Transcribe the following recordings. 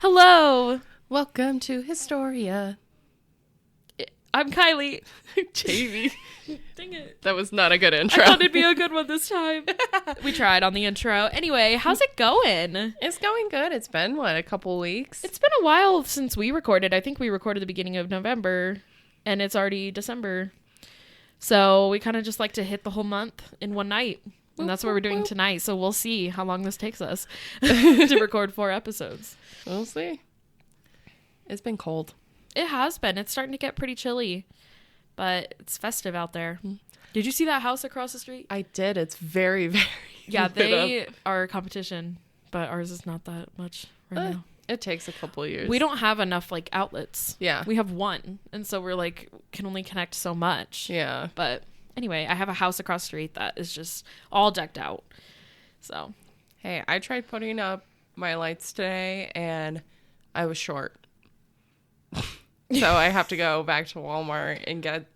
Hello. Welcome to Historia. I'm Kylie. Jamie. Dang it. That was not a good intro. I thought it'd be a good one this time. We tried on the intro. Anyway, how's it going? It's going good. It's been, a couple weeks? It's been a while since we recorded. I think we recorded the beginning of November, and it's already December. So we kind of just like to hit the whole month in one night. And that's what we're doing tonight. So we'll see how long this takes us to record 4 episodes. We'll see. It's been cold. It has been. It's starting to get pretty chilly. But it's festive out there. Did you see that house across the street? I did. It's very, very Yeah, they are competition. But ours is not that much right now. It takes a couple of years. We don't have enough, outlets. Yeah. We have one. And so we're, can only connect so much. Yeah. But anyway, I have a house across the street that is just all decked out. So. Hey, I tried putting up my lights today, and I was short. So I have to go back to Walmart and get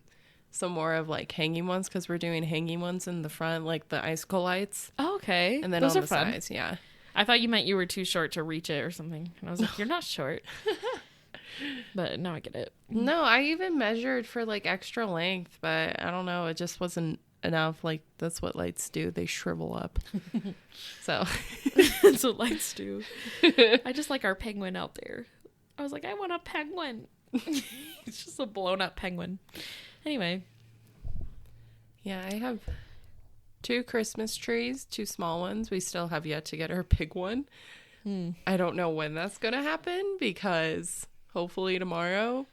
some more of, hanging ones, because we're doing hanging ones in the front, the icicle lights. Oh, okay. And then those on are the fun. sides, yeah. I thought you meant you were too short to reach it or something. And I was like, you're not short. But now I get it. No, I even measured for extra length, but I don't know. It just wasn't enough. That's what lights do. They shrivel up. So that's what lights do. I just like our penguin out there. I was like, I want a penguin. It's just a blown up penguin. Anyway. Yeah, I have 2 Christmas trees, 2 small ones. We still have yet to get our big one. I don't know when that's going to happen, because hopefully tomorrow.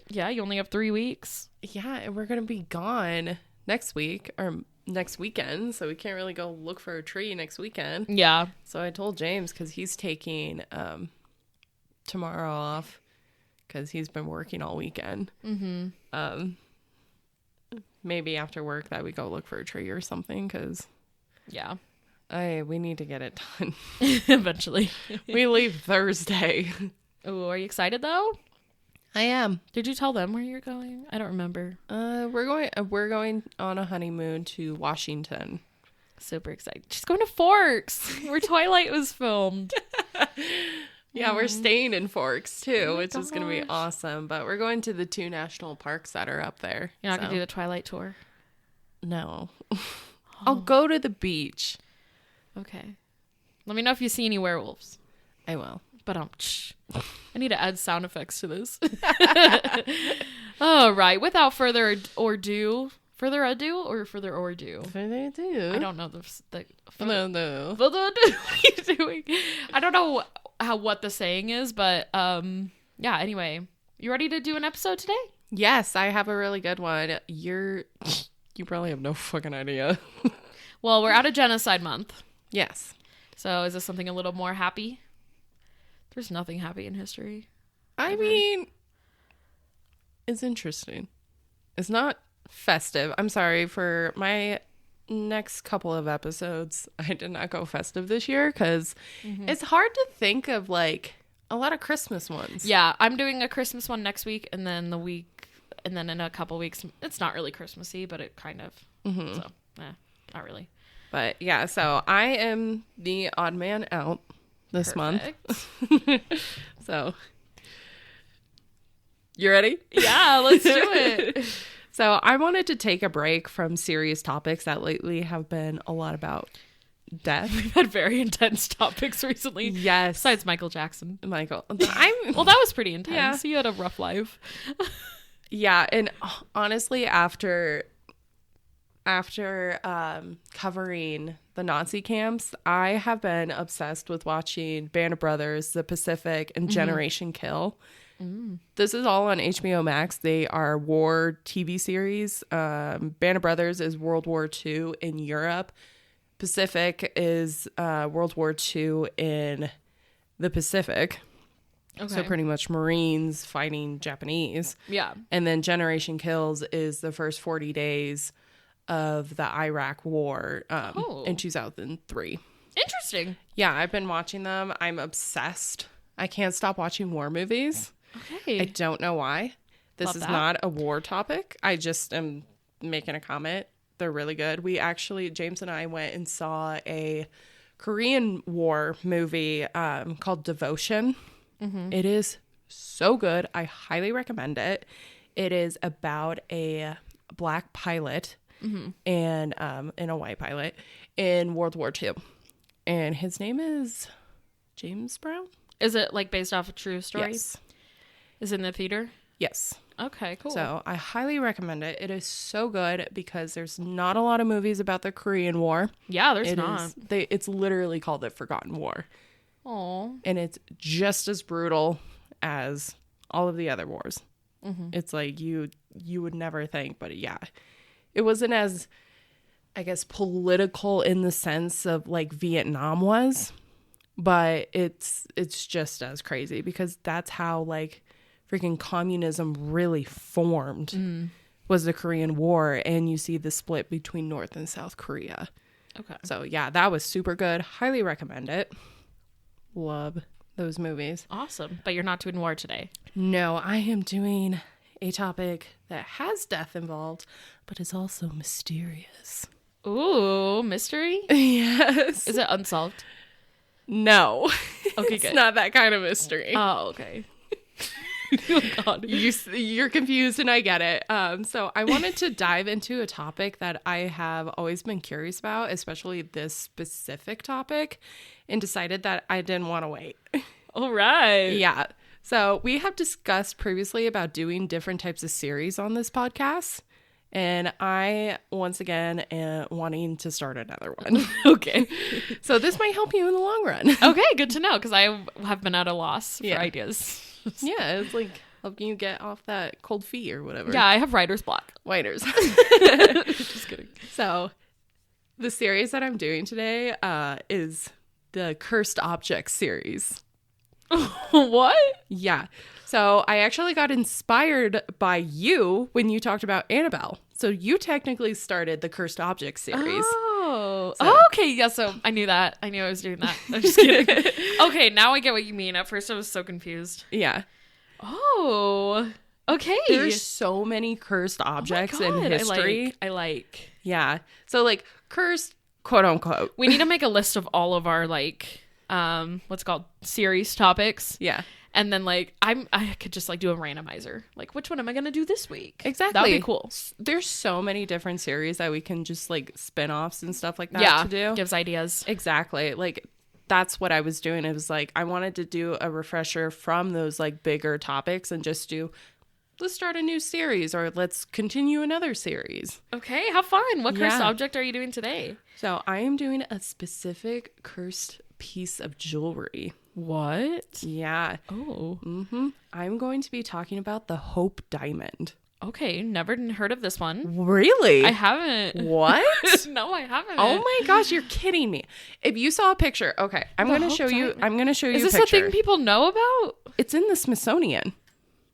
Yeah, you only have 3 weeks. Yeah, and we're going to be gone next week or next weekend, so we can't really go look for a tree next weekend. Yeah. So I told James, because he's taking tomorrow off, because he's been working all weekend. Maybe after work that we go look for a tree or something, because yeah, we need to get it done. Eventually. We leave Thursday. Oh, are you excited though? I am. Did you tell them where you're going? I don't remember. We're going on a honeymoon to Washington. Super excited. She's going to Forks, where Twilight was filmed. Yeah, we're staying in Forks too, which gosh. is going to be awesome. But we're going to the 2 national parks that are up there. You're not going to do the Twilight tour? No. I'll go to the beach. Okay. Let me know if you see any werewolves. I will. But I need to add sound effects to this. All right. Without further ado. Further ado or further ado? Further ado. I don't know No. What are you doing? I don't know what the saying is, but yeah, anyway. You ready to do an episode today? Yes, I have a really good one. You probably have no fucking idea. Well, we're out of Genocide Month. Yes. So is this something a little more happy? There's nothing happy in history. I mean, it's interesting. It's not festive. I'm sorry, for my next couple of episodes, I did not go festive this year, because it's hard to think of a lot of Christmas ones. Yeah, I'm doing a Christmas one next week, and then in a couple weeks, it's not really Christmassy, but it kind of. So, not really. But yeah, so I am the odd man out this month. So, you ready? Yeah, let's do it. So I wanted to take a break from serious topics that lately have been a lot about death. We've had very intense topics recently. Yes. Besides Michael Jackson. Well, that was pretty intense. Yeah. You had a rough life. Yeah, and honestly, after covering the Nazi camps, I have been obsessed with watching Band of Brothers, The Pacific, and Generation Kill. This is all on HBO Max. They are war TV series. Band of Brothers is World War II in Europe. Pacific is World War II in the Pacific. Okay. So pretty much Marines fighting Japanese. Yeah. And then Generation Kills is the first 40 days of the Iraq War in 2003. Interesting. Yeah, I've been watching them. I'm obsessed. I can't stop watching war movies. Okay. I don't know why. This Love is that. not a war topic. I just am making a comment. They're really good. We actually, James and I went and saw a Korean War movie called Devotion. It is so good. I highly recommend it. It is about a black pilot and a white pilot in World War II. And his name is James Brown. Is it like based off a true story? Yes. Is it in the theater? Yes. Okay, cool. So I highly recommend it. It is so good because there's not a lot of movies about the Korean War. Yeah, there's not. It's literally called the Forgotten War. Oh. And it's just as brutal as all of the other wars. It's like you would never think, but yeah. It wasn't as, I guess, political in the sense of like Vietnam was, but it's just as crazy because that's how like freaking communism really formed was the Korean War, and you see the split between North and South Korea. Okay. So yeah, that was super good. Highly recommend it. Love those movies. Awesome. But you're not doing war today. No, I am doing a topic that has death involved, but is also mysterious. Ooh, mystery? Yes. Is it unsolved? No. Okay, It's good. not that kind of mystery. Oh, okay. Oh, God. You're confused, and I get it. So I wanted to dive into a topic that I have always been curious about, especially this specific topic, and decided that I didn't want to wait. All right. Yeah. So we have discussed previously about doing different types of series on this podcast. And I, once again, am wanting to start another one. Okay. So this might help you in the long run. Okay, good to know, because I have been at a loss for Yeah. ideas. Yeah, it's like helping you get off that cold feet or whatever. Yeah, I have writer's block. Whiters. Just kidding. So the series that I'm doing today is the Cursed Objects series. What? Yeah. So I actually got inspired by you when you talked about Annabelle. So you technically started the Cursed Objects series. Oh. So- Oh, okay. Yeah, so I knew that. I knew I was doing that. I'm just kidding. Okay, now I get what you mean. At first I was so confused. Yeah. Oh. Okay. There's so many cursed Oh my objects in God, history. I like. Yeah. So like cursed, quote unquote. We need to make a list of all of our what's it called, series topics. Yeah. And then I could just do a randomizer. Like, which one am I gonna do this week? Exactly. That would be cool. There's so many different series that we can just spin-offs and stuff like that Yeah, to do. gives ideas. Exactly. Like that's what I was doing. It was like I wanted to do a refresher from those bigger topics and just let's start a new series or let's continue another series. Okay, have fun. What cursed Yeah. object are you doing today? So I am doing a specific cursed piece of jewelry. What? Yeah. Oh. I'm going to be talking about the Hope Diamond. Okay, never heard of this one. Really? I haven't. What? No, I haven't. Oh my gosh, you're kidding me. If you saw a picture, okay, I'm The going to Hope show you. Diamond. I'm going to show you Is a this picture. a thing people know about? It's in the Smithsonian.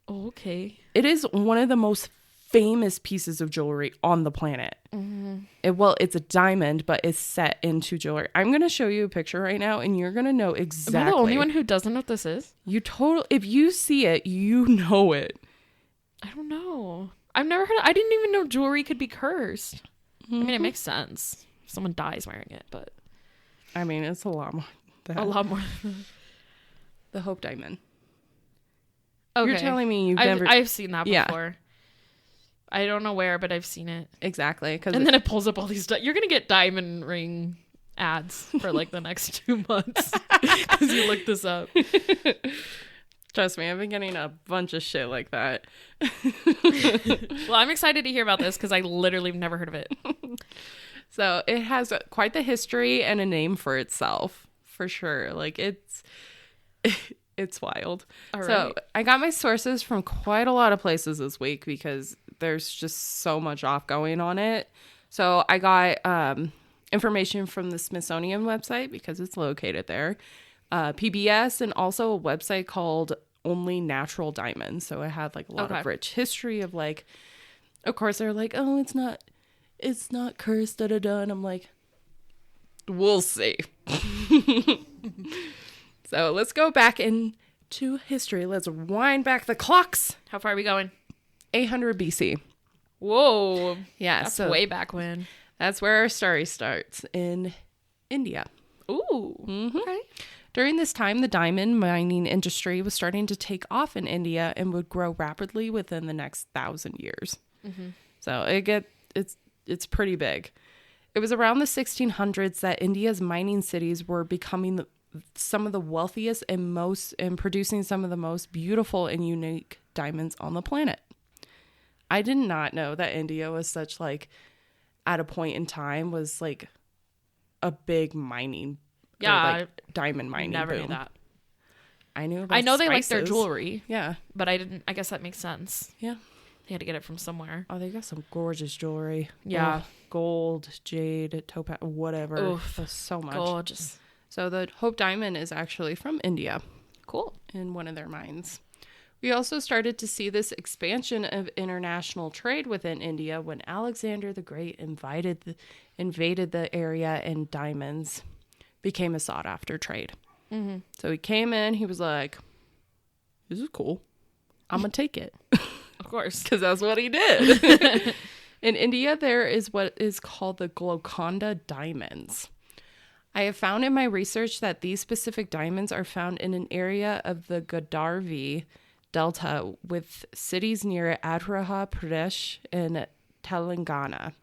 Oh, okay. It is one of the most famous pieces of jewelry on the planet. It's a diamond, but it's set into jewelry. I'm going to show you a picture right now, and you're going to know exactly. Am I the only one who doesn't know what this is? If you see it, you know it. I don't know. I've never heard. I didn't even know jewelry could be cursed. I mean, it makes sense if someone dies wearing it, but I mean, it's a lot more. a lot more. The Hope Diamond. Okay. You're telling me I've seen that Yeah. before. I don't know where, but I've seen it. Exactly. And then it pulls up all these. You're gonna get diamond ring ads for the next 2 months because you looked this up. Trust me, I've been getting a bunch of shit like that. Well, I'm excited to hear about this because I literally have never heard of it. So it has quite the history and a name for itself, for sure. It's wild. All So right. I got my sources from quite a lot of places this week because there's just so much off going on it. So I got information from the Smithsonian website because it's located there, PBS, and also a website called Only Natural Diamonds. So it had a lot of rich history of of course they're like, oh, it's not cursed, da da da, and I'm like, we'll see. So let's go back in to history. Let's wind back the clocks. How far are we going? 800 BC. Whoa. Yeah, That's so way back when. that's where our story starts, in India. Ooh. Mm-hmm. Okay. During this time, the diamond mining industry was starting to take off in India and would grow rapidly within the next 1,000 years. Mm-hmm. So it's pretty big. It was around the 1600s that India's mining cities were becoming some of the wealthiest and producing some of the most beautiful and unique diamonds on the planet. I did not know that India was such like, at a point in time, was like a big mining, diamond mining. Never boom. knew that. I knew about I know they like their spices. jewelry, Yeah. but I guess that makes sense. Yeah. They had to get it from somewhere. Oh, they got some gorgeous jewelry. Yeah. Oh, gold, jade, topaz, whatever. Oof. So much. Gorgeous. So the Hope Diamond is actually from India, Cool. in one of their mines. We also started to see this expansion of international trade within India when Alexander the Great invaded the area, and diamonds became a sought-after trade. Mm-hmm. So he came in, he was like, this is cool. I'm going to take it. Of course. Because that's what he did. In India, there is what is called the Golconda diamonds. I have found in my research that these specific diamonds are found in an area of the Godavari Delta with cities near Andhra Pradesh and Telangana.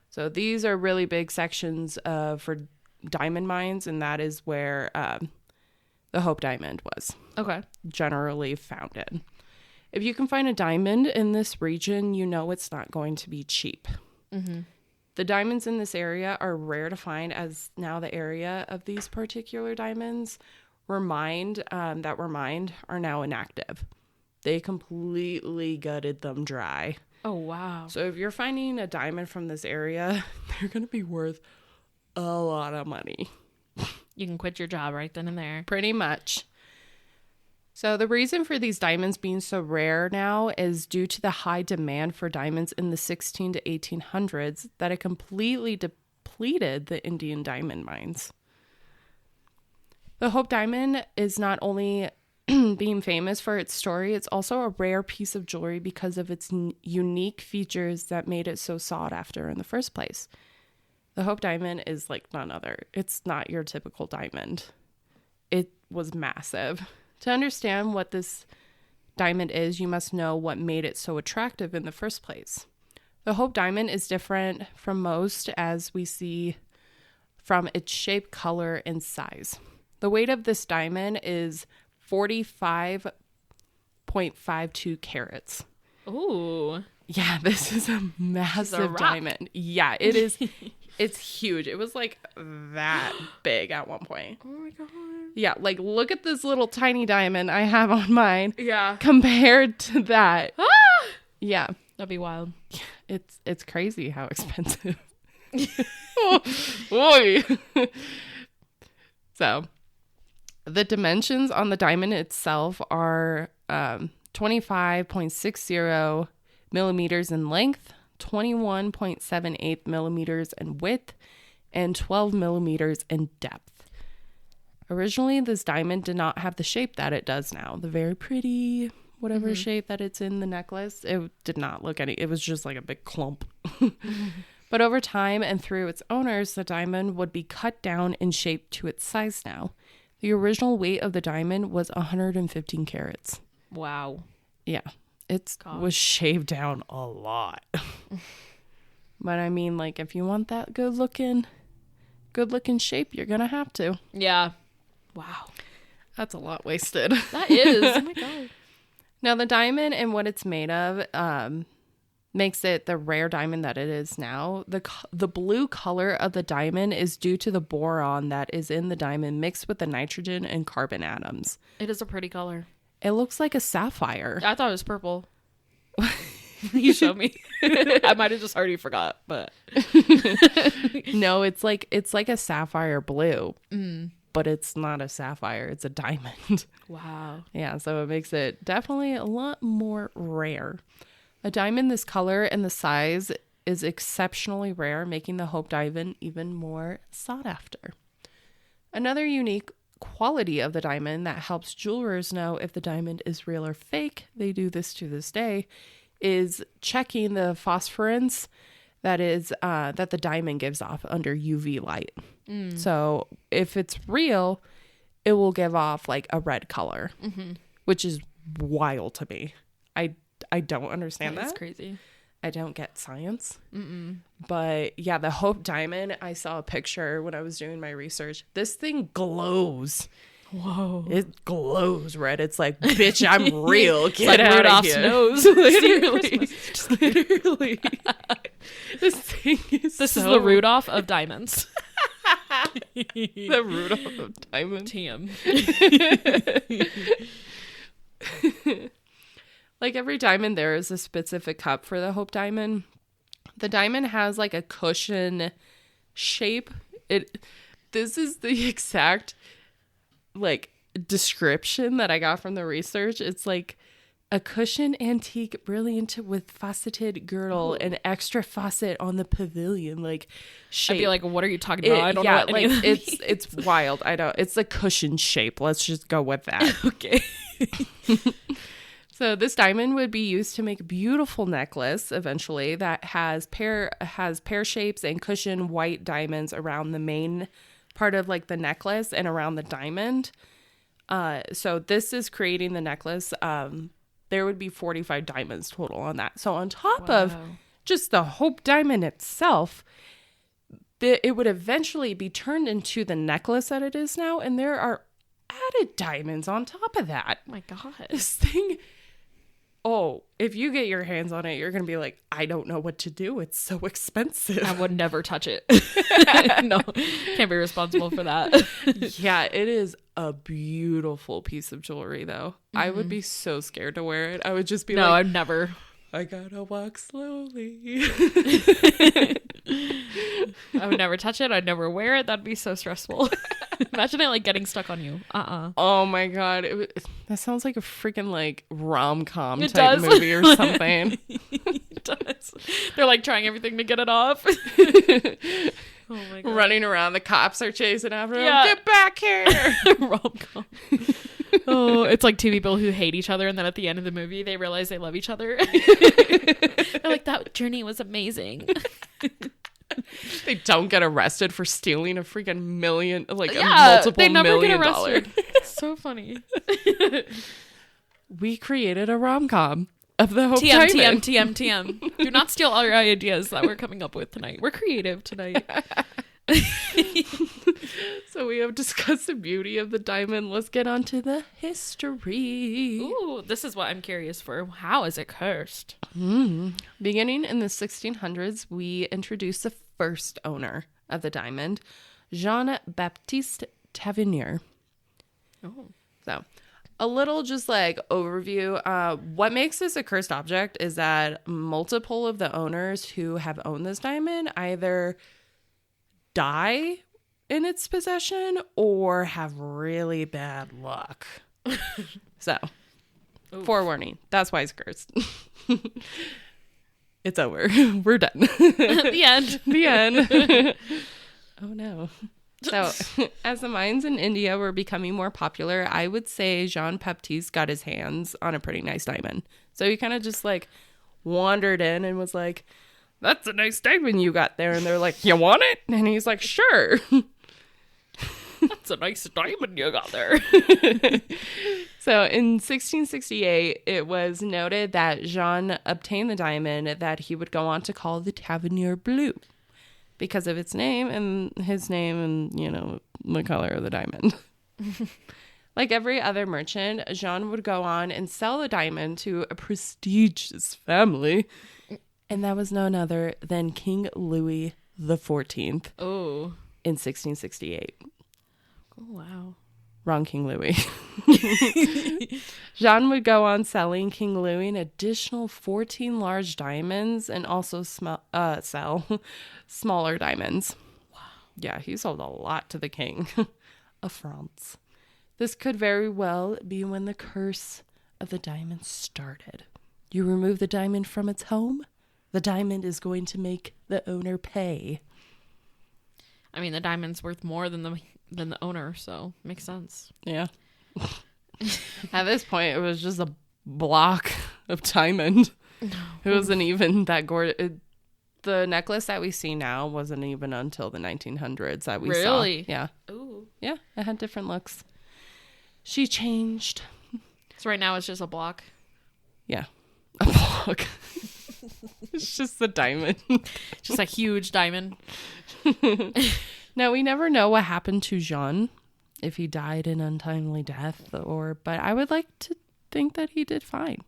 So these are really big sections for diamond mines, and that is where the Hope Diamond was Okay. generally found in. If you can find a diamond in this region, you know it's not going to be cheap. Mm-hmm. The diamonds in this area are rare to find, as now the area of these particular diamonds were mined are now inactive. They completely gutted them dry. Oh, wow. So if you're finding a diamond from this area, they're going to be worth a lot of money. You can quit your job right then and there. Pretty much. So the reason for these diamonds being so rare now is due to the high demand for diamonds in the 16 to 1800s that it completely depleted the Indian diamond mines. The Hope Diamond is not only being famous for its story, it's also a rare piece of jewelry because of its unique features that made it so sought after in the first place. The Hope Diamond is like none other. It's not your typical diamond. It was massive. To understand what this diamond is, you must know what made it so attractive in the first place. The Hope Diamond is different from most, as we see from its shape, color, and size. The weight of this diamond is 45.52 carats. Ooh. Yeah, this is a massive diamond. Yeah, it is. It's huge. It was like that big at one point. Oh my god. Yeah, like look at this little tiny diamond I have on mine. Yeah. Compared to that. Ah! Yeah. That'd be wild. It's crazy how expensive. Oy. So, the dimensions on the diamond itself are 25.60 millimeters in length, 21.78 millimeters in width, and 12 millimeters in depth. Originally, this diamond did not have the shape that it does now. The very pretty, whatever shape that it's in the necklace, it did not look it was just like a big clump. But over time and through its owners, the diamond would be cut down and shaped to its size now. The original weight of the diamond was 115 carats. Wow. Yeah. It was shaved down a lot. But I mean, like, if you want that good looking shape, you're gonna have to. Yeah. Wow. That's a lot wasted. That is. Oh my god. Now, the diamond and what it's made of makes it the rare diamond that it is now. The blue color of the diamond is due to the boron that is in the diamond mixed with the nitrogen and carbon atoms. It is a pretty color. It looks like a sapphire. I thought it was purple. You showed me. I might have just already forgot, but No, it's like a sapphire blue. But it's not a sapphire, it's a diamond. Wow. Yeah, so it makes it definitely a lot more rare. A diamond this color and the size is exceptionally rare, making the Hope Diamond even more sought after. Another unique quality of the diamond that helps jewelers know if the diamond is real or fake, they do this to this day, is checking the phosphorance that the diamond gives off under UV light. So if it's real, it will give off like a red color, which is wild to me. I don't understand that. That's crazy. I don't get science. But yeah, the Hope Diamond, I saw a picture when I was doing my research. This thing glows. Whoa. It glows red. It's like, bitch, I'm real. Get like out Rudolph's of here. nose. Literally. Literally. This thing is This is the Rudolph of diamonds. The Rudolph of diamonds. TM. Like every diamond, there is a specific cup for the Hope Diamond. The diamond has like a cushion shape. This is the exact like description that I got from the research. It's like a cushion antique brilliant with faceted girdle and extra facet on the pavilion like shape. I'd be like, what are you talking about? I don't know what like any of that means. it's wild. I don't. It's a cushion shape. Let's just go with that. Okay. So this diamond would be used to make a beautiful necklace eventually that has pear shapes and cushion white diamonds around the main part of like the necklace and around the diamond. So this is creating the necklace. There would be 45 diamonds total on that. So on top of just the Hope Diamond itself, it would eventually be turned into the necklace that it is now. And there are added diamonds on top of that. Oh my God. This thing... Oh, if you get your hands on it, you're going to be like, I don't know what to do. It's so expensive. I would never touch it. No, can't be responsible for that. Yeah, it is a beautiful piece of jewelry, though. I would be so scared to wear it. I would just be No, like, I'd never. I gotta walk slowly. I would never touch it. I'd never wear it. That'd be so stressful. Imagine it like getting stuck on you. Oh my God. That sounds like a freaking like rom-com It type does. movie or something. It does. They're like trying everything to get it off. Oh my God. Running around, the cops are chasing after him. Yeah. Get back here. Rom-com. Oh, it's like two people who hate each other, and then at the end of the movie, they realize they love each other. They're like, that journey was amazing. They don't get arrested for stealing a freaking million, like a Yeah, multiple they never million get dollar. arrested. It's so funny. We created a rom-com of the Hope TM, Diamond. TM, TM, TM. Do not steal all your ideas that we're coming up with tonight. We're creative tonight. So we have discussed the beauty of the diamond. Let's get on to the history. Ooh, this is what I'm curious for. How is it cursed? Beginning in the 1600s, we introduced the first owner of the diamond, Jean-Baptiste Tavernier. Oh. So a little just like overview. What makes this a cursed object is that multiple of the owners who have owned this diamond either die in its possession or have really bad luck. So, forewarning. That's why it's cursed. It's over. We're done. The end. The end. Oh no. So, as the mines in India were becoming more popular, I would say Jean-Baptiste got his hands on a pretty nice diamond. So he kind of just like wandered in and was like, that's a nice diamond you got there. And they're like, you want it? And he's like, sure. That's a nice diamond you got there. So in 1668, it was noted that Jean obtained the diamond that he would go on to call the Tavernier Blue because of its name and his name and, you know, the color of the diamond. Like every other merchant, Jean would go on and sell the diamond to a prestigious family. And that was none other than King Louis XIV Oh. in 1668. Oh, wow. Wrong King Louis. Jean would go on selling King Louis an additional 14 large diamonds and also sell smaller diamonds. Wow. Yeah, he sold a lot to the king of France. This could very well be when the curse of the diamond started. You remove the diamond from its home, the diamond is going to make the owner pay. I mean, the diamond's worth more than than the owner, so makes sense. Yeah. At this point, it was just a block of diamond. It wasn't even that gorgeous. The necklace that we see now wasn't even until the 1900s that we saw. Really? Yeah. Ooh. Yeah, it had different looks. She changed. So right now it's just a block. Yeah. A block. It's just the diamond. Just a huge diamond. Now, we never know what happened to Jean, if he died an untimely death, but I would like to think that he did fine.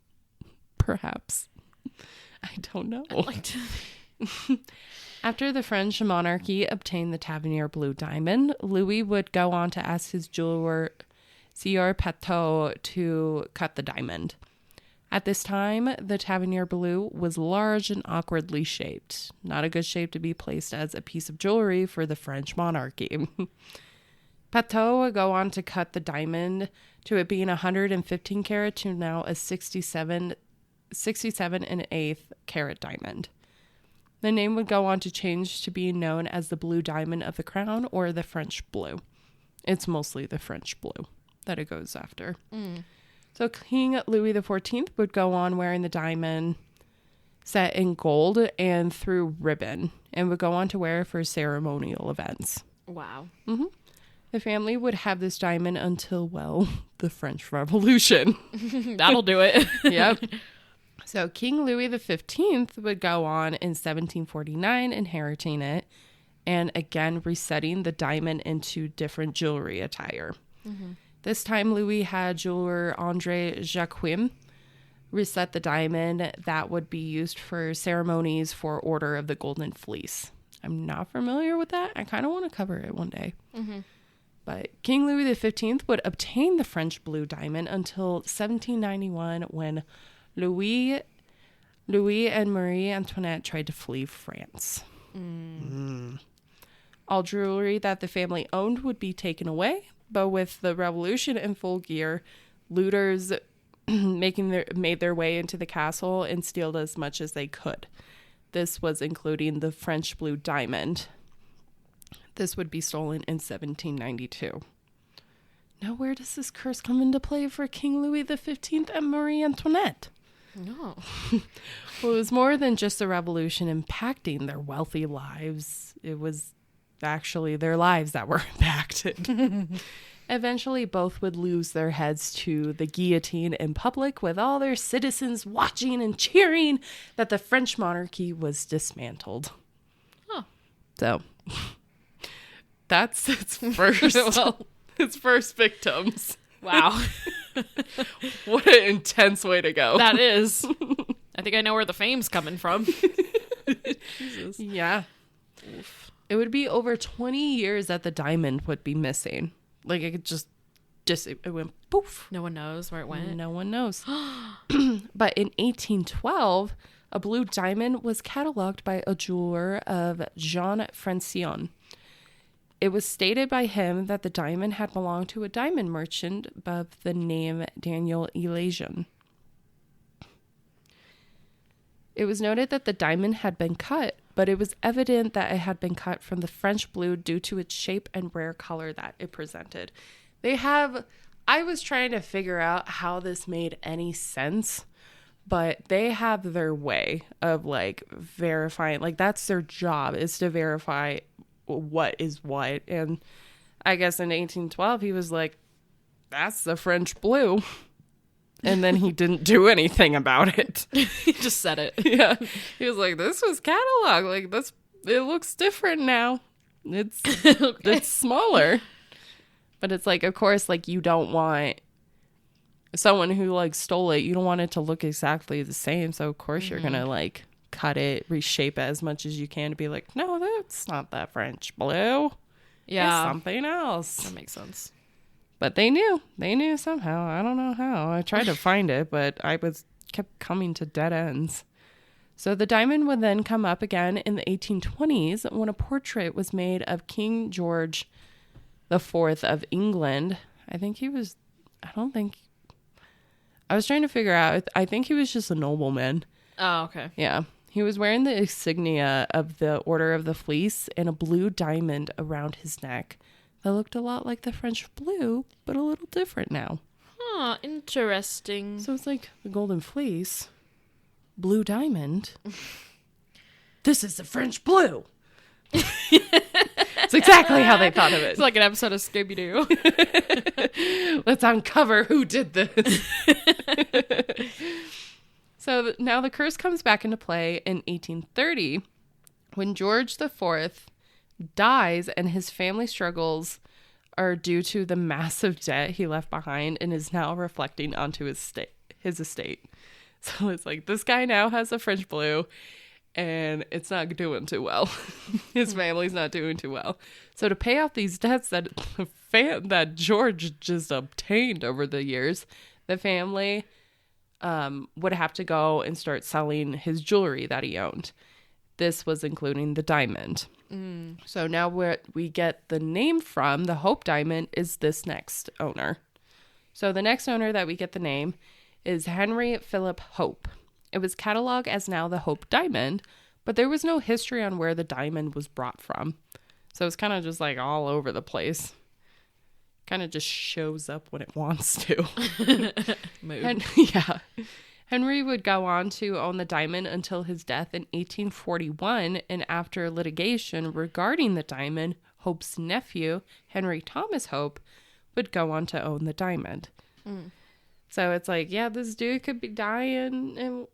Perhaps. I don't know. I'd like to... After the French monarchy obtained the Tavernier blue diamond, Louis would go on to ask his jeweler, Sieur Pateau, to cut the diamond. At this time, the Tavernier blue was large and awkwardly shaped. Not a good shape to be placed as a piece of jewelry for the French monarchy. Pateau would go on to cut the diamond to it being 115 carat to now a 67 and eighth carat diamond. The name would go on to change to being known as the blue diamond of the crown or the French blue. It's mostly the French blue that it goes after. So King Louis XIV would go on wearing the diamond set in gold and through ribbon and would go on to wear it for ceremonial events. Wow. Mm-hmm. The family would have this diamond until, well, the French Revolution. That'll do it. Yep. So King Louis XV would go on in 1749 inheriting it and again resetting the diamond into different jewelry attire. This time Louis had jeweler André Jacquin reset the diamond that would be used for ceremonies for Order of the Golden Fleece. I'm not familiar with that. I kind of want to cover it one day. But King Louis XV would obtain the French blue diamond until 1791 when Louis and Marie Antoinette tried to flee France. All jewelry that the family owned would be taken away, but with the revolution in full gear, looters made their way into the castle and stealed as much as they could. This was including the French blue diamond. This would be stolen in 1792. Now, where does this curse come into play for King Louis XV and Marie Antoinette? No. Well, it was more than just the revolution impacting their wealthy lives. It was actually their lives that were impacted. Eventually, both would lose their heads to the guillotine in public with all their citizens watching and cheering that the French monarchy was dismantled. Oh. So, that's its first, its first victims. Wow. What an intense way to go. That is. I think I know where the fame's coming from. Jesus. Yeah. Oof. It would be over 20 years that the diamond would be missing. Like, it could just it went poof. No one knows where it went. No one knows. But in 1812, a blue diamond was cataloged by a jeweler of Jean Francion. It was stated by him that the diamond had belonged to a diamond merchant of the name Daniel Elasian. It was noted that the diamond had been cut, but it was evident that it had been cut from the French blue due to its shape and rare color that it presented. I was trying to figure out how this made any sense, but they have their way of like verifying, like that's their job, is to verify what is what. And I guess in 1812 he was like, that's the French blue, and then he didn't do anything about it. He just said it. Yeah, he was like, this was cataloged, like this, it looks different now, it's Okay. it's smaller. But it's like, of course, like you don't want someone who like stole it, you don't want it to look exactly the same, so of course you're gonna like cut it, reshape it as much as you can to be like, no, that's not that French blue. Yeah. It's something else. That makes sense. But they knew somehow. I don't know how. I tried to find it, but kept coming to dead ends. So the diamond would then come up again in the 1820s when a portrait was made of King George IV of England. I was trying to figure out, I think he was just a nobleman. Oh, okay. Yeah. He was wearing the insignia of the Order of the Fleece and a blue diamond around his neck. that looked a lot like the French blue, but a little different now. Huh, interesting. So it's like the golden fleece, blue diamond. This is the French blue. It's exactly how they thought of it. It's like an episode of Scooby-Doo. Let's uncover who did this. So now the curse comes back into play in 1830 when George IV dies and his family struggles are due to the massive debt he left behind and is now reflecting onto his estate. So it's like this guy now has a French blue and it's not doing too well. His family's not doing too well. So to pay off these debts that George just obtained over the years, the family would have to go and start selling his jewelry that he owned. This was including the diamond. So now where we get the name from, the Hope Diamond, is this next owner. So the next owner that we get the name is Henry Philip Hope. It was cataloged as now the Hope Diamond, but there was no history on where the diamond was brought from. So it's kind of just like all over the place. Kind of just shows up when it wants to. Yeah. Henry would go on to own the diamond until his death in 1841, and after litigation regarding the diamond, Hope's nephew, Henry Thomas Hope, would go on to own the diamond. So it's like, yeah, this dude could be dying, and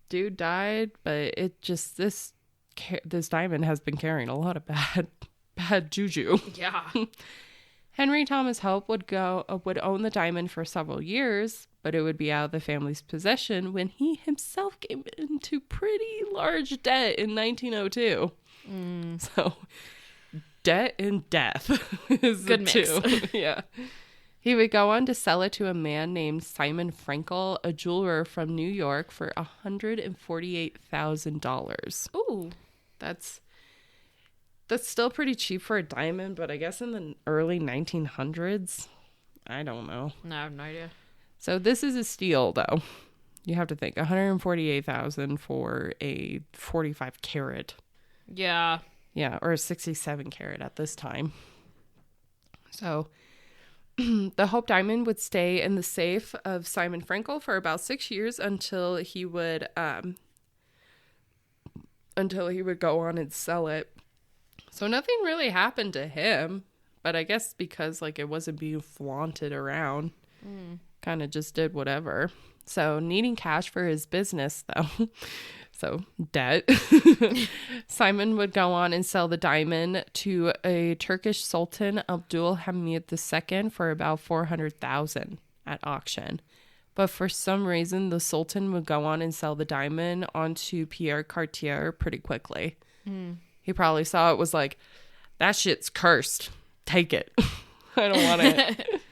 dude died, but it just, this diamond has been carrying a lot of bad juju. Yeah. Henry Thomas Hope would own the diamond for several years, but it would be out of the family's possession when he himself came into pretty large debt in 1902. So, debt and death is good the mix. two. Yeah. He would go on to sell it to a man named Simon Frankel, a jeweler from New York, for $148,000. Ooh. That's still pretty cheap for a diamond, but I guess in the early 1900s, I don't know. No, I have no idea. So this is a steal, though. You have to think $148,000 for a 45 carat. Yeah. Yeah, or a 67 carat at this time. So the Hope Diamond would stay in the safe of Simon Frankel for about 6 years until he would go on and sell it. So nothing really happened to him, but I guess because like it wasn't being flaunted around, kind of just did whatever. So needing cash for his business though, so debt, Simon would go on and sell the diamond to a Turkish Sultan Abdul Hamid II for about $400,000 at auction. But for some reason, the Sultan would go on and sell the diamond onto Pierre Cartier pretty quickly. He probably saw it was like, that shit's cursed. Take it. I don't want it.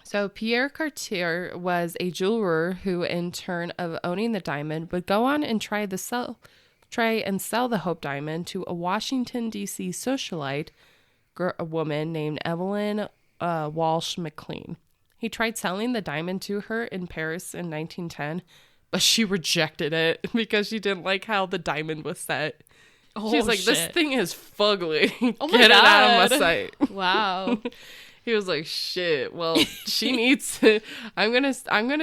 So Pierre Cartier was a jeweler who, in turn of owning the diamond, would go on and try and sell the Hope Diamond to a Washington, D.C. socialite, a woman named Evelyn Walsh McLean. He tried selling the diamond to her in Paris in 1910, but she rejected it because she didn't like how the diamond was set. She's like, this thing is fugly. Oh my Get it out God. of my sight. Wow. He was like, shit, well, she needs to, I'm gonna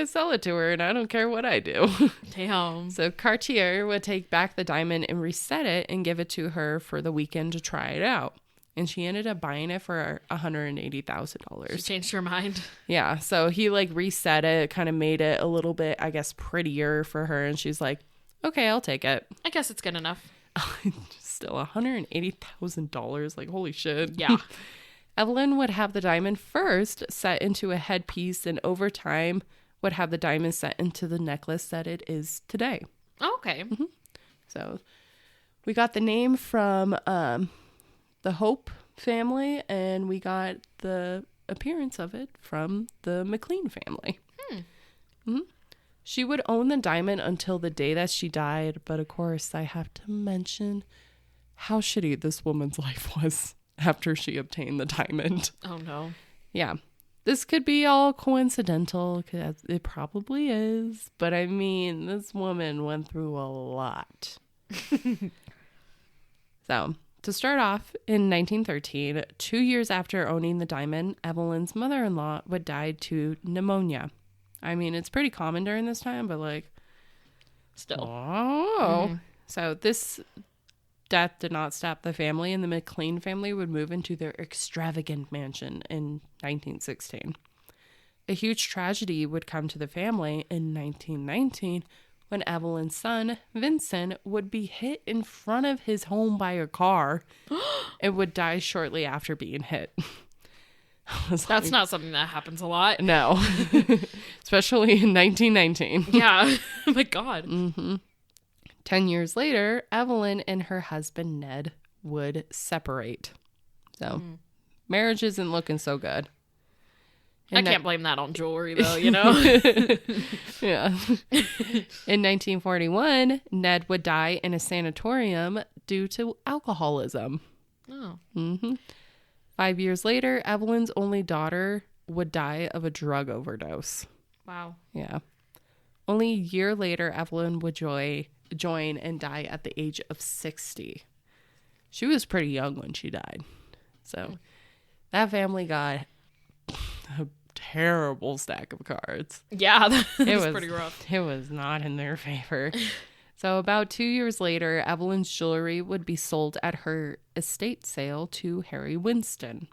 sell it to her and I don't care what I do. Damn. So Cartier would take back the diamond and reset it and give it to her for the weekend to try it out. And she ended up buying it for $180,000. She changed her mind. Yeah, so he like reset it, kind of made it a little bit, I guess, prettier for her. And she's like, okay, I'll take it. I guess it's good enough. Still $180,000. Like, holy shit. Yeah. Evelyn would have the diamond first set into a headpiece, and over time would have the diamond set into the necklace that it is today. Okay. So we got the name from the Hope family, and we got the appearance of it from the McLean family. She would own the diamond until the day that she died, but of course I have to mention how shitty this woman's life was after she obtained the diamond. Oh no. Yeah. This could be all coincidental, because it probably is, but I mean, this woman went through a lot. So to start off, in 1913, 2 years after owning the diamond, Evelyn's mother-in-law would die to pneumonia. I mean, it's pretty common during this time, but like... Still. Oh. So this death did not stop the family, and the McLean family would move into their extravagant mansion in 1916. A huge tragedy would come to the family in 1919 when Evelyn's son, Vincent, would be hit in front of his home by a car and would die shortly after being hit. That's not something that happens a lot. No. Especially in 1919. Yeah. Oh my God. 10 years later, Evelyn and her husband, Ned, would separate. So, marriage isn't looking so good. I can't blame that on jewelry, though, you know? Yeah. In 1941, Ned would die in a sanatorium due to alcoholism. Oh. 5 years later, Evelyn's only daughter would die of a drug overdose. Wow. Yeah. Only a year later, Evelyn would join and die at the age of 60. She was pretty young when she died. So that family got a terrible stack of cards. Yeah, that was pretty rough. It was not in their favor. So about 2 years later, Evelyn's jewelry would be sold at her estate sale to Harry Winston.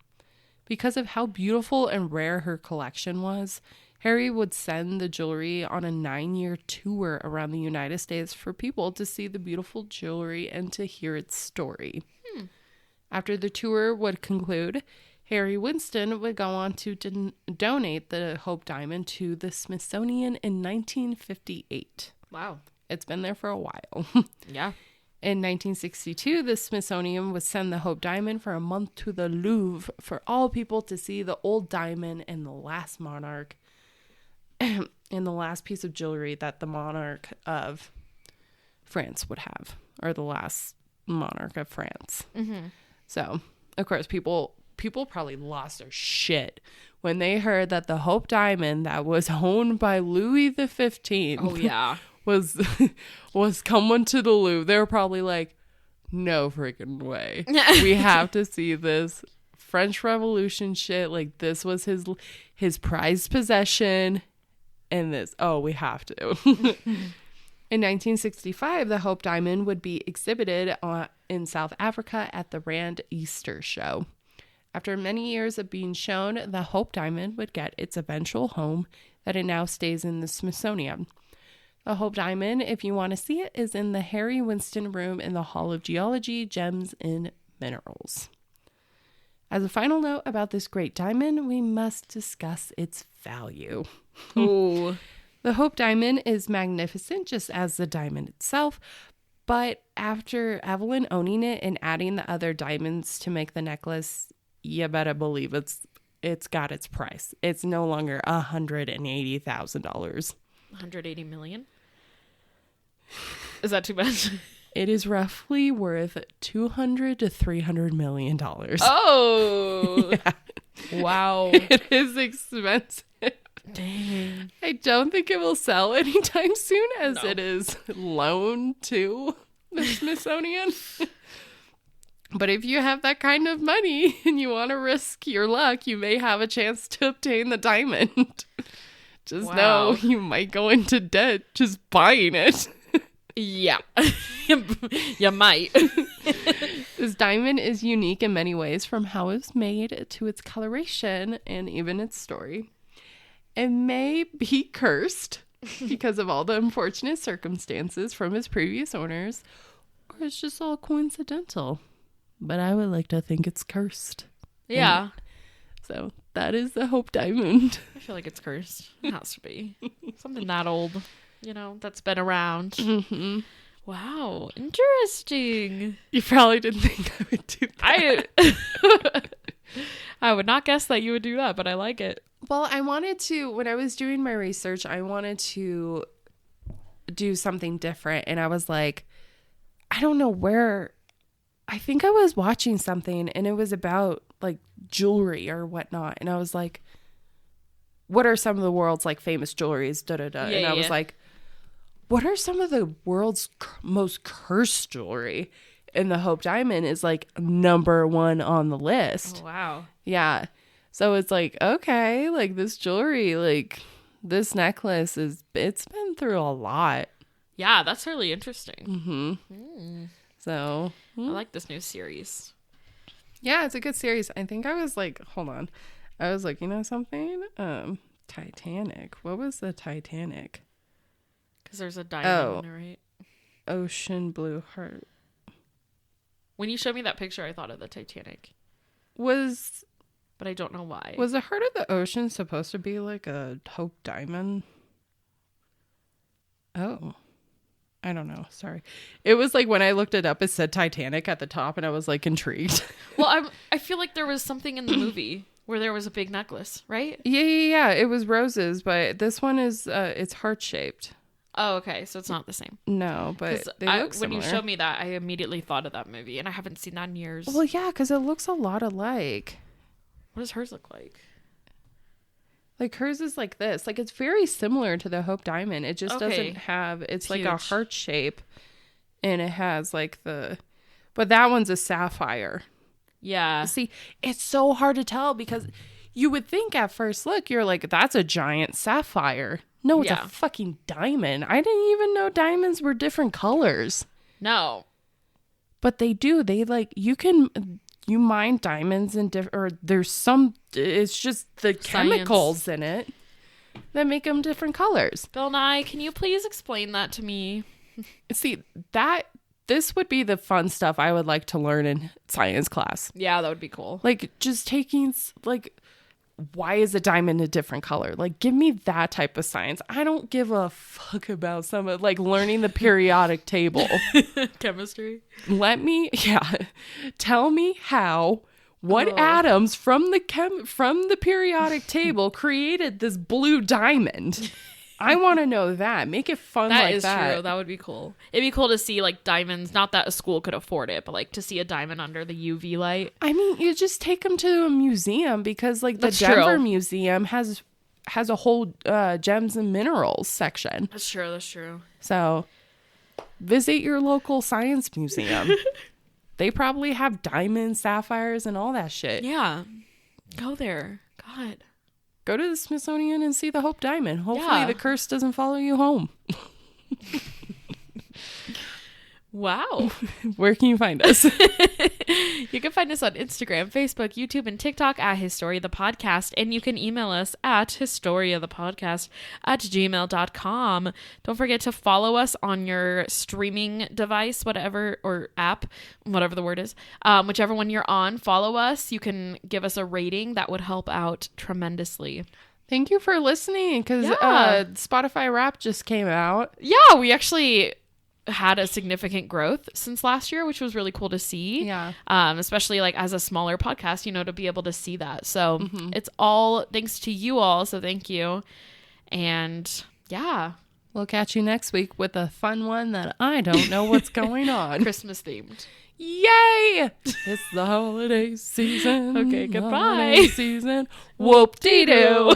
Because of how beautiful and rare her collection was, Harry would send the jewelry on a 9-year tour around the United States for people to see the beautiful jewelry and to hear its story. After the tour would conclude, Harry Winston would go on to donate the Hope Diamond to the Smithsonian in 1958. Wow. It's been there for a while. Yeah. In 1962, the Smithsonian would send the Hope Diamond for a month to the Louvre for all people to see the old diamond and the last monarch and the last piece of jewelry that the monarch of France would have, or the last monarch of France. So, of course, people probably lost their shit when they heard that the Hope Diamond that was owned by Louis the 15th Oh, yeah. was coming to the Louvre. They were probably like, no freaking way. We have to see this French Revolution shit. Like, this was his prized possession. And this, we have to. In 1965, the Hope Diamond would be exhibited in South Africa at the Rand Easter Show. After many years of being shown, the Hope Diamond would get its eventual home that it now stays in the Smithsonian. The Hope Diamond, if you want to see it, is in the Harry Winston Room in the Hall of Geology, Gems, and Minerals. As a final note about this great diamond, we must discuss its value. Ooh. The Hope Diamond is magnificent, just as the diamond itself, but after Evelyn owning it and adding the other diamonds to make the necklace, you better believe it's got its price. It's no longer $180,000. 180 million? Is that too much? It is roughly worth $200 to $300 million. Oh, Yeah. Wow. It is expensive. Dang. I don't think it will sell anytime soon, as No. it is loaned to the Smithsonian. But if you have that kind of money and you want to risk your luck, you may have a chance to obtain the diamond. Just Wow. know you might go into debt just buying it. Yeah. You might. This diamond is unique in many ways, from how it's made to its coloration and even its story. It may be cursed because of all the unfortunate circumstances from its previous owners, or it's just all coincidental. But I would like to think it's cursed. Yeah. So that is the Hope Diamond. I feel like it's cursed. It has to be. Something that old, that's been around. Mm-hmm. Wow. Interesting. You probably didn't think I would do that. I would not guess that you would do that, but I like it. Well, I wanted to, when I was doing my research, I wanted to do something different. And I was like, I don't know where. I think I was watching something and it was about like jewelry or whatnot. And I was like, what are some of the world's like famous jewelries? And I was like, what are some of the world's most cursed jewelry? And the Hope Diamond is like number 1 on the list. Oh, wow. Yeah. So it's like, okay, like this jewelry, like this necklace it's been through a lot. Yeah, that's really interesting. Mm-hmm. So I like this new series. yeah, it's a good series. I think I was like, hold on. I was like, you know something? Titanic. What was the Titanic? Because there's a diamond in there, right? Ocean Blue Heart. When you showed me that picture, I thought of the Titanic. But I don't know why. Was the Heart of the Ocean supposed to be like a Hope Diamond? Oh. I don't know. Sorry. It was like when I looked it up, it said Titanic at the top and I was like intrigued. Well, I feel like there was something in the movie where there was a big necklace, right? Yeah. It was roses, but this one is, it's heart-shaped. Oh, okay. So it's not the same. No, but they look when similar. you showed me that, I immediately thought of that movie, and I haven't seen that in years. Well, yeah, because it looks a lot alike. What does hers look like? Like hers is like this. Like it's very similar to the Hope Diamond. It just doesn't have, it's like a heart shape and it has like but that one's a sapphire. Yeah. See, it's so hard to tell because you would think at first look, you're like, that's a giant sapphire. No, it's a fucking diamond. I didn't even know diamonds were different colors. No. But they do. They like, you mine diamonds in or there's some, it's just the chemicals in it that make them different colors. Bill Nye, can you please explain that to me? See, this would be the fun stuff I would like to learn in science class. Yeah, that would be cool. Like just taking like, why is a diamond a different color? Like, give me that type of science. I don't give a fuck about some of like learning the periodic table. Chemistry. Tell me what atoms from the periodic table created this blue diamond. I want to know that. Make it fun like that. That is true. That would be cool. It'd be cool to see like diamonds. Not that a school could afford it, but like to see a diamond under the UV light. I mean, you just take them to a museum because like the Denver Museum has a whole gems and minerals section. That's true. That's true. So visit your local science museum. They probably have diamonds, sapphires, and all that shit. Yeah. Go there. God. Go to the Smithsonian and see the Hope Diamond. Hopefully the curse doesn't follow you home. Wow. Where can you find us? You can find us on Instagram, Facebook, YouTube, and TikTok at Historia the Podcast. And you can email us at historiathepodcast@gmail.com. Don't forget to follow us on your streaming device, whatever, or app, whatever the word is. Whichever one you're on, follow us. You can give us a rating. That would help out tremendously. Thank you for listening because Spotify Wrapped just came out. Yeah, we actually had a significant growth since last year, which was really cool to see. Yeah. Especially like as a smaller podcast, to be able to see that. So it's all thanks to you all. So thank you. And yeah. We'll catch you next week with a fun one that I don't know what's going on. Christmas themed. Yay! It's the holiday season. Okay, goodbye. Holiday season. Whoop-dee-doo.